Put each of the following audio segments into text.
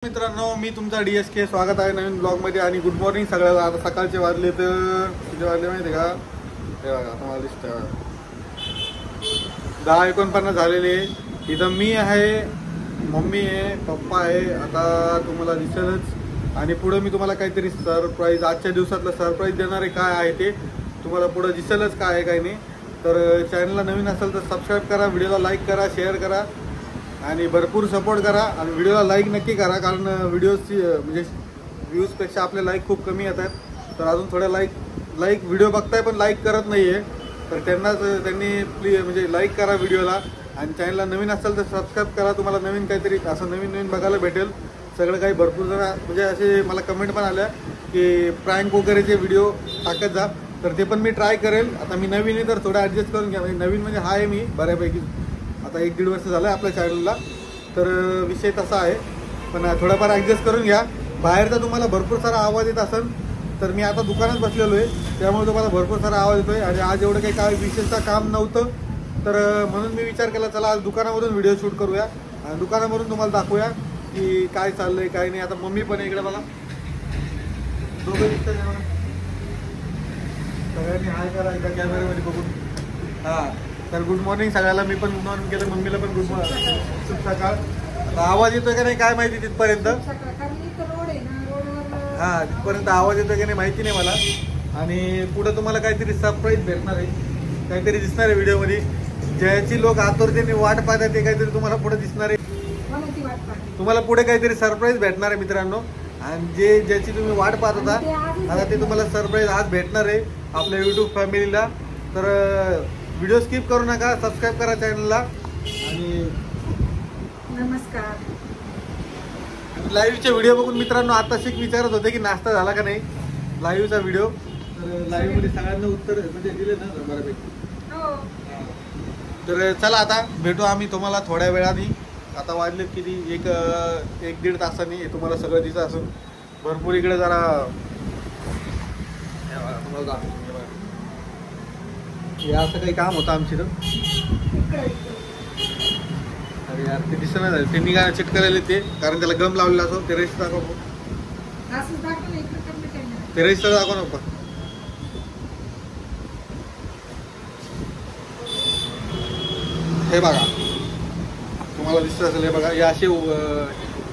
मित्रांनो, मी तुमचा DSK स्वागत आहे नवीन ब्लॉगमध्ये. आणि गुड मॉर्निंग सगळ्याला. आता सकाळचे वाजले तर किती वाजले माहिती आहे का? हे बघा तुम्हाला दिसतंय 10:49 झालेले. इथं मी आहे, मम्मी आहे, पप्पा आहे. आता तुम्हाला दिसेलच. आणि पुढे मी तुम्हाला काहीतरी सरप्राईज, आजच्या दिवसातलं सरप्राईज देणार आहे. काय आहे ते तुम्हाला पुढे दिसेलच काय आहे काय नाही. तर चॅनलला नवीन असेल तर सबस्क्राईब करा, व्हिडिओला लाईक करा, शेअर करा आणि भरपूर सपोर्ट करा. आणि व्हिडिओला लाईक नक्की करा, कारण व्हिडिओची म्हणजे व्ह्यूजपेक्षा आपले लाईक खूप कमी येत आहेत. तर अजून थोड्या लाईक व्हिडिओ बघताय पण लाईक करत नाही आहे. तर त्यांनी प्लीज म्हणजे लाईक करा व्हिडिओला. आणि चॅनलला नवीन असेल तर सबस्क्राईब करा. तुम्हाला नवीन काहीतरी असं नवीन बघायला भेटेल. सगळं काही भरपूर जण म्हणजे असे मला कमेंट पण आल्या की प्रँक वगैरेचे व्हिडिओ टाकत जा. तर ते पण मी ट्राय करेल. आता मी नवीन आहे तर थोडं ॲडजस्ट करून घ्या. म्हणजे नवीन म्हणजे हा आहे मी बऱ्यापैकी, आता 1-1.5 वर्ष झालं आहे आपल्या चॅनलला. तर विषय तसा आहे, पण थोडाफार ॲडजस्ट करून घ्या. बाहेरचा तुम्हाला भरपूर सारा आवाज येत असेल. तर मी आता दुकानात बसलेलो आहे, त्यामुळे तुम्हाला भरपूर सारा आवाज येतो आहे. आणि आज एवढं काही काय विशेषतः काम नव्हतं, तर म्हणून मी विचार केला चला आज दुकानामधून व्हिडिओ शूट करूया आणि दुकानामधून तुम्हाला दाखवूया की काय चाललं आहे काय नाही. आता मम्मी पण इकडे बघा, दोघं दिसतात सगळ्यांनी हाय करा एका कॅमेऱ्यामध्ये बघून. हां, तर गुड मॉर्निंग सगळ्याला. मी पण गुड मॉर्निंग केलं, मम्मीला पण गुड मॉर्निंग, शुभ सकाळ. आता आवाज येतोय का नाही काय माहिती तिथपर्यंत. हां, तिथपर्यंत आवाज येतोय का नाही माहिती नाही मला. आणि पुढे तुम्हाला काहीतरी सरप्राईज भेटणार आहे, काहीतरी दिसणार आहे व्हिडिओमध्ये. ज्याची लोक आतुरतेने वाट पाहतात ते काहीतरी तुम्हाला पुढे दिसणार आहे. तुम्हाला पुढे काहीतरी सरप्राईज भेटणार आहे मित्रांनो. आणि ज्याची तुम्ही वाट पाहत होता आता ते तुम्हाला सरप्राईज आज भेटणार आहे आपल्या यूट्यूब फॅमिलीला. तर व्हिडिओ स्किप करू नका, सबस्क्राईब करा चॅनलला. आणि नमस्कार. लाईव्हचे व्हिडिओ बघून मित्रांनो आताशी विचारत होते की नाश्ता झाला का नाही लाईव्हचा व्हिडिओ. तर लाईव्हमध्ये सगळ्यांना उत्तर म्हणजे दिले ना बऱ्यापैकी. तर चला आता भेटू आम्ही तुम्हाला थोड्या वेळाने. आता वाजले किती, 1-1.5 तासांनी तुम्हाला सगळं दिसत असेल. भरपूर इकडे जरा हे असं काही काम होतं आमची तर. अरे यार ते दिसत नाही झालं, ते निघायला चेक करायला ते, कारण त्याला गम लावलेला असो. ते रजिस्टर दाखव, ते रजिस्टर दाखव नको. हे बघा तुम्हाला दिसत असेल. हे बघा, हे असे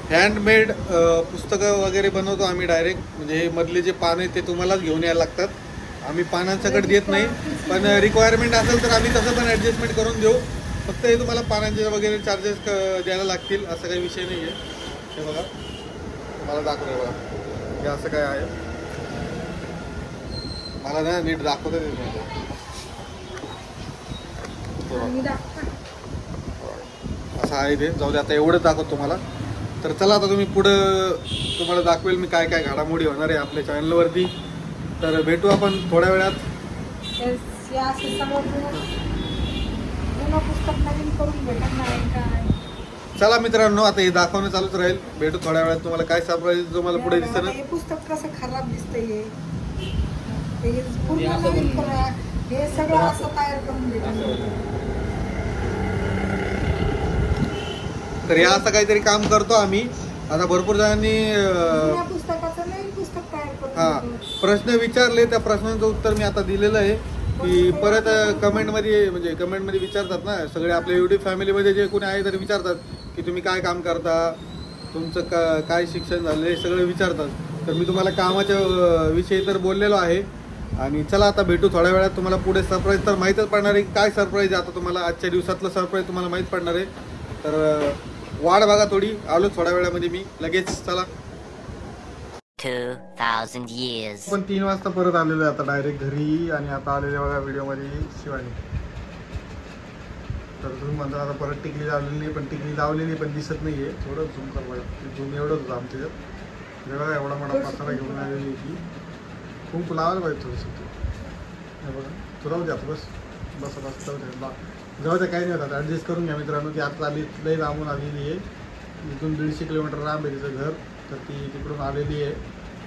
हँडमेड पुस्तकं वगैरे बनवतो आम्ही डायरेक्ट. म्हणजे हे मधले जे पान आहेत ते तुम्हालाच घेऊन यायला लागतात. आम्ही पानांसकट देत नाही, पण रिक्वायरमेंट असेल तर आम्ही तसं पण ॲडजस्टमेंट करून देऊ. फक्त हे तुम्हाला पानांचे वगैरे चार्जेस द्यायला लागतील, असं काही विषय नाही आहे. हे बघा मला दाखवलं बघा, हे असं काय आहे मला ना नीट दाखवता येत नाही. असं आहे ते, जाऊ दे आता एवढंच दाखवतो तुम्हाला. तर चला आता तुम्ही पुढं तुम्हाला दाखवेल मी काय काय घडामोडी होणार आहे आपल्या चॅनलवरती. तर भेटू आपण थोड्या वेळात. चला मित्रांनो, आता हे दाखवणं चालूच राहील. भेटू थोड्या वेळात. तुम्हाला काय सरप्राईज तुम्हाला पुढे दिसेल. हे पुस्तक कसं खराब दिसतंय, हे सगळं असं तयार करून भेटलं. तर या असं काहीतरी काम करतो आम्ही. आता भरपूर जणांनी पुस्तकाचं नवीन पुस्तक तयार करून हां प्रश्न विचारले, त्या प्रश्नांचं उत्तर मी आता दिलेलं आहे. की परत कमेंटमध्ये विचारतात ना सगळे आपल्या यूट्यूब फॅमिलीमध्ये जे कोणी आहे तर विचारतात की तुम्ही काय काम करता, तुमचं काय शिक्षण झालं, हे सगळं विचारतात. तर मी तुम्हाला कामाच्या विषयी तर बोललेलो आहे. आणि चला आता भेटू थोड्या वेळात. तुम्हाला पुढे सरप्राईज तर माहीतच पडणार आहे काय सरप्राईज. आता तुम्हाला आजच्या दिवसातलं सरप्राईज तुम्हाला माहीत पडणार आहे. तर वाट बघा थोडी, आलो थोड्या वेळामध्ये मी लगेच. चला 2000 years. पण 3 वाजता परत आलेलो आहे आता डायरेक्ट घरी. आणि आता आलेले बघा व्हिडिओमध्ये शिवानी. तर तुम्ही म्हणता आता परत टिकली लावलेली नाही, पण टिकली लावलेली पण दिसत नाही आहे. थोडं झूम कर बघा, झूम एवढंच होतं आमच्या हे बघा. एवढा मोठा पसारा घेऊन आलेली की खूप लावायला पाहिजे थोडंसं. हे बघा तू राहू द्या बस जाऊ द्या काही नाही होतात. ॲडजस्ट करून घ्या मित्रांनो. ती आता आली लई लांबून आलेली आहे, इथून 150 किलोमीटर लांब आहे तिचं घर. तर ती तिकडून आलेली आहे,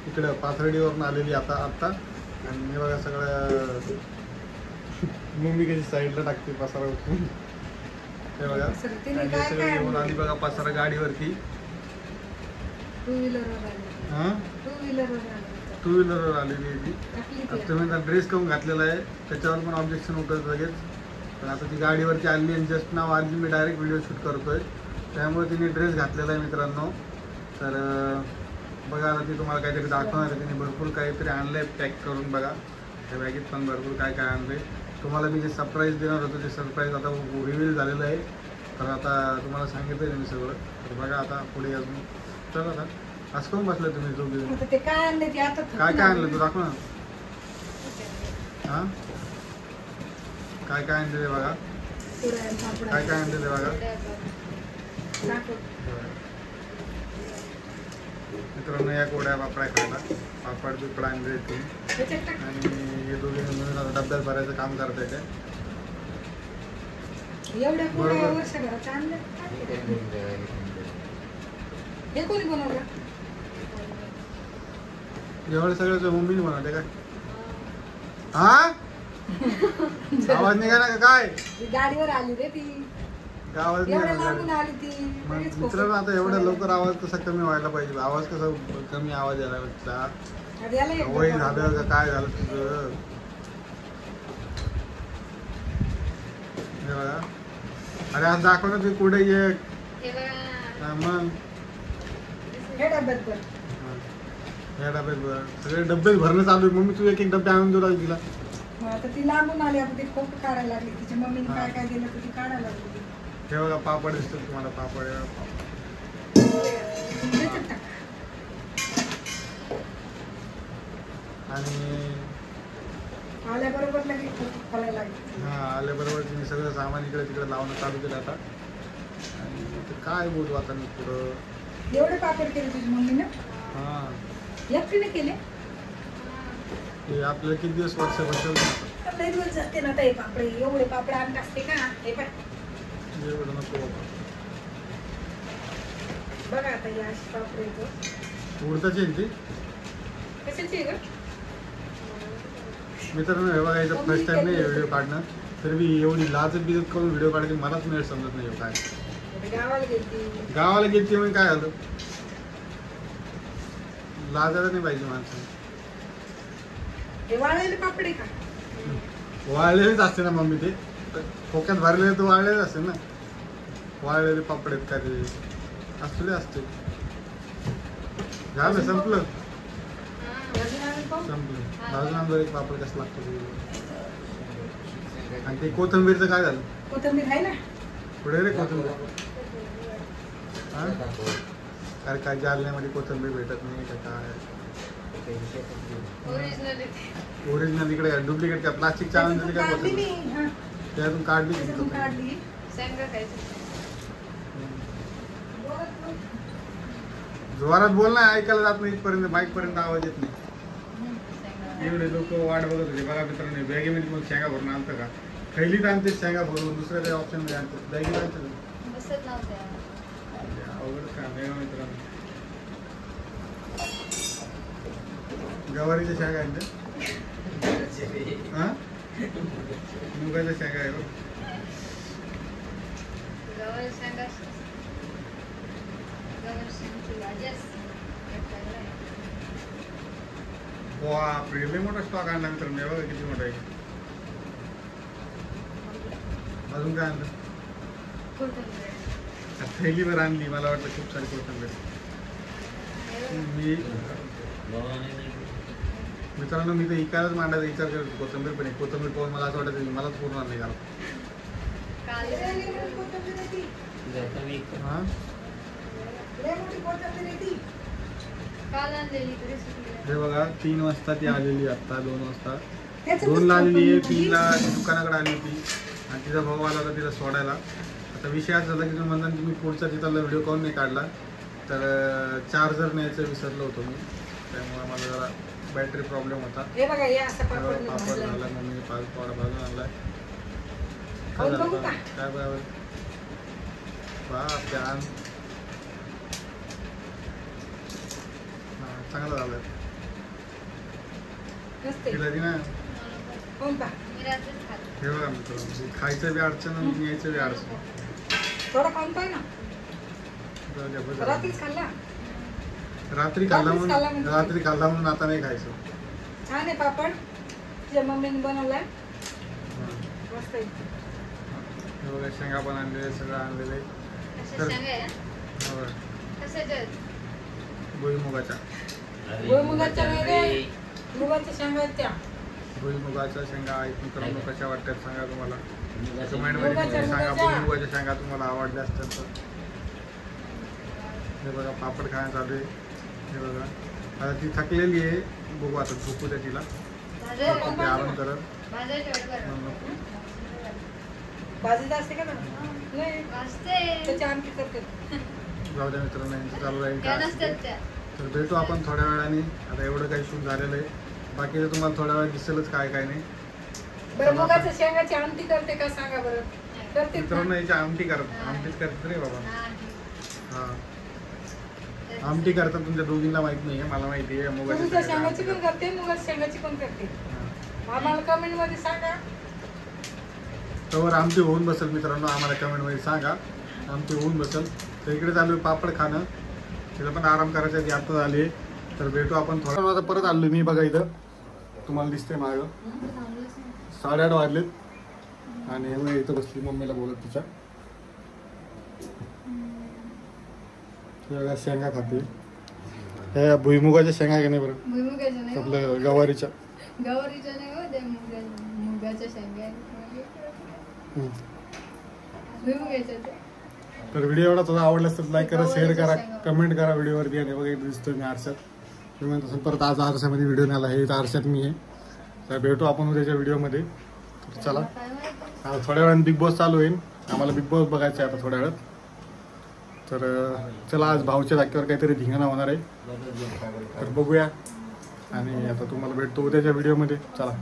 इकडं पाथर्डीवरून आलेली आत्ता. आणि हे बघा सगळं मम्मी कशी साईडला टाकते पसारा उठून. हे बघा सगळं घेऊन आली बघा पसारा गाडीवरती. टू व्हीलरवर आली. हां टू व्हीलरवर आली. टू व्हीलरवर आलेली आहे ती. टाकली आता ती. तुम्ही ड्रेस करून घातलेला आहे त्याच्यावर पण ऑब्जेक्शन होतं लगेच. पण आता ती गाडीवरती आली आणि जस्ट नाव आली मी डायरेक्ट व्हिडिओ शूट करतोय त्यामुळे तिने ड्रेस घातलेला आहे मित्रांनो. तर बघा आता ती तुम्हाला काहीतरी दाखवणार आहे. तिने भरपूर काहीतरी आणलं आहे पॅक करून. बघा त्या बॅगेत पण भरपूर काय काय आणलं आहे. तुम्हाला मी जे सरप्राईज देणार होतो ते सरप्राईज आता रिव्हील झालेलं आहे. तर आता तुम्हाला सांगितलं मी सगळं. तर बघा आता पुढे अजून चला आता असं करून बसलं तुम्ही दोघे. आता ते काय आणले ते आता काय काय आणलं तू दाखव ना. हां काय काय आणलेलं आहे बघा. पुऱ्या, पापड्या. काय काय आणलेलं आहे बघा. दाखव. मित्रांनो या कोड्या पापड्या खायला पापड बिपड आणले तुम्ही त्याच्यात टाक. आणि हे दोघे मिळून आता डब्यात भरायचं काम करताय ते. एवढ्या बरोबर. पुऱ्या वर्षभरात आणल्या. हे कोणी बनवलं? एवढं सगळं मम्मीने बनवते काय. हा आवाज निघा ना काय. ती गाडीवर आली रे ती. आवाज एवढ्या नाही लांबून आली ती. मग लगेच मित्रांनो आता एवढ्या लवकर आवाज कसा कमी व्हायला पाहिजे. आवाज कसा कमी आवाज यायला पाहिजे. आता याला एक वय डबा. झालं का काय झालं तुझं. हे बघा अरे आज दाखव ना तू कुठे ये. मग हे डब्यात भर. या डब्यात भर सगळे डब्बे भरणं चालू आहे. मम्मी तू एक एक डब्बे आणून देऊ लागली तिला. मग आता ती लांबून आली. आता ती खोप काढायला लागली. तिच्या मम्मीने हा. काय काय दिलं तर ती काढायला लागली. हे बघा पापड दिसतो तुम्हाला. पापड त्याच्यात टाक. आणि आल्याबरोबर लगेच खोप खोलायला लागली. हा आल्याबरोबर तिने सगळं सामान इकडे तिकडे लावणं चालू केलं आता. आणि ते काय बोलू आता मी पुढं. एवढे पापड केले तुझ्या मम्मीनं? हां एकटीने केले? ते आपल्याला किती दिवस वर्ष बसवलं लय दिवस जाते ना ते पापडे. एवढे पापड आणत असते का? हे पाय एवढं नको बाबा. बघा आता या अशी पापड येतो. उडताची आहे ती. कशाची आहे ग? मित्रांनो हे बघा याचा फर्स्ट टाइम नाही व्हिडिओ काढणं. तर मी एवढी लाजत बिजत करून व्हिडिओ काढायची मलाच मिळत समजत नाही काय. गावाला गेली. गावाला गेली म्हणजे काय झालं. लाजायला नाही पाहिजे माणसं. हे वाळलेले पापड आहे का? वाळलेलेच असते ना मम्मी ते. खोक्यात भरलेले तर वाळलेले असते ना. वाळलेले पापड आहेत का ते असले असते. झालं संपलं अजून आणून पाहू? संपलं. अजून आमचं एक पापड कसं लागतं ते. आणि ते कोथिंबीरचं काय झालं. कोथिंबीर आहे ना? पुढे रे कोथिंबीर. हा अरे काय जालन्यामध्ये कोथिंबीर भेटत नाही का काय. ओरिजिनल इकडे डुप्लिकेट काय प्लास्टिक चालून काय काढली मी. कोथिंबीर हा. त्यातून काढली त्याच्यातून ती. काढली. जोरात बोल ना ऐकायला जात नाही. इथपर्यंत बाईक पर्यंत आवाज येत नाही. एवढे लोक वाट बघत होते बघा मित्रांनो. बॅगेमध्ये मग शेंगा भरून आणतं का. खैलीत आणते शेंगा भरून. दुसऱ्या काही ऑप्शन नाही आणते. बॅगेत आणतं अवघड काम आहे मित्रांनो. गवारीच्या शेंगा आणते. हा मुगाच्या शेंगा आहे बघ. बापरे लय मोठा स्टॉक आणला मित्रांनो. हे बघा किती मोठा आहे. अजून काय आणलं. थैलीवर आणली. मला वाटलं खूप सारी कोथिंबीर. मी मित्रांनो मी तर इकायलाच मांडायचा विचार करत होतो. कोथिंबीर पण कोथिंबीर पाहून मला असं वाटायचं मलाच पूर्ण नाही झालं. कोथिंबीर आहे ती. हां लय मोठी कोथिंबीर आहे ती. हे बघा 3 वाजता ती आलेली. आत्ता 2 वाजता. त्याच्यातच 2ला आलेली आहे. कोथिंबीर. 3ला दुकानाकडे आली होती आणि तिचा भाऊ आला होता तिला सोडायला. आता विषय असा झाला की तुम्ही म्हणता तुम्ही पुढचा तिथला व्हिडिओ काऊन नाही काढला. तर चार्जर न्यायचं विसरलो होतो मी. त्यामुळे मला जरा बॅटरी प्रॉब्लेम होता. हे बघा हे असं पापड पापड झाला. मम्मीने पापड भाजून आणलाय. खाऊन बघू का? काय बरोबर बाप छान. चांगलं झालं. नसते. तिला ती ना कोण का? हे बघा मित्रांनो खायचं बी अडचण आणि न्यायचं बी अडचण. थोडा खाऊन पाय ना. जाऊ द्या, बरं झालं. रात्रीच खाल्ला. रात्री खाल्ला रात्रीच खाल्ला म्हणून म्हणजे. रात्री खाल्ला म्हणून आता नाही खायचं. छान आहे पापड तुझ्या मम्मीने बनवलाय हं. मस्त आहे. हे बघा शेंगा पण आणलेले सगळं आणलेले अशा शेंगा आहे ना? कशाच्या आहेत? भुईमुगाच्या भुईमुगाच्या नाही रे, मुगाच्या शेंगा आहेत त्या. भुईमुगाच्या शेंगा आहेत मित्रांनो. कशा वाटतात सांगा तुम्हाला कमेंट मध्ये मुगाच्या, सांगा. मुगाच्या. भुईमुगाच्या शेंगा तुम्हाला आवडल्या असतात तर. हे बघा पापड खाण्यात चालू आहे. हे बघा आता ती थकलेली आहे. बघू आता झोपू द्या तिला. भाजायला झोपू द्या, आराम करत. भाजायच्या वेळ बरं. भाजीला असते का ना? नाही भाजते. त्याची आमटी करते. जाऊ द्या मित्रांनो यांचं चालू राहील त्या काय नसतात असेल ते. त्या. तर भेटू आपण थोड्या वेळाने. आता एवढं काही शूट झालेलं आहे. बाकीचं तुम्हाला थोड्या वेळात दिसेलच काय काय नाही. बरं मुगाच्या शेंगाची आमटी करते का सांगा बरं. करते ना? मित्रांनो याची आमटी करत आमटीच करतात रे बाबा. हा, ठीक. हा आमटी करतात तुमच्या दोघींना माहित नाही मला माहिती आहे. मुगाच्या मुगाच्या शेंगाची शेंगाची पण करते, मुगाच्या शेंगाची पण करते. हा. आम्हाला कमेंट मध्ये सांगा. तवर आमटी होऊन बसेल मित्रांनो. आम्हाला कमेंट मध्ये सांगा आमटी होऊन बसेल. तर इकडे चालू आहे पापड खाणं. तिला पण आराम करायचा आहे. आता झाली. तर भेटू आपण थोडा वेळात. परत आलो मी बघा इथं. तुम्हाला दिसते मागं 8:30 वाजलेत आणि मग इथं बसली मम्मीला बोलत तिच्या. बघा शेंगा खाते. हे भुईमुगाच्या शेंगा आहे का नाही बरं भुईमुगाच्या नाही हो. आपलं गवारीच्या. गवारीच्या नाही हो, त्या मुगाच्या शेंगा आहेत. हम्म. भुईमुगाच्या त्या. तर व्हिडिओ एवढा तुला आवडला तर लाईक करा, शेअर करा, कमेंट करा व्हिडिओवरती. आणि बघा इथे दिसतोय मी आरशात. तुम्ही म्हणत असेल परत आज आरशामध्ये व्हिडिओ नाही आला. हे इथं आरशात मी आहे. तर भेटू आपण उद्याच्या व्हिडिओमध्ये. तर चला काय माहिती? आता थोड्या वेळाने बिग बॉस चालू होईल. आम्हाला बिग बॉस बघायचं आहे आता थोड्या वेळात. तर चला आज भाऊच्या जागेवर काहीतरी धिंगाणा होणार आहे. तर बघूया आणि आता तुम्हाला भेटतो उद्याच्या व्हिडिओमध्ये. चला.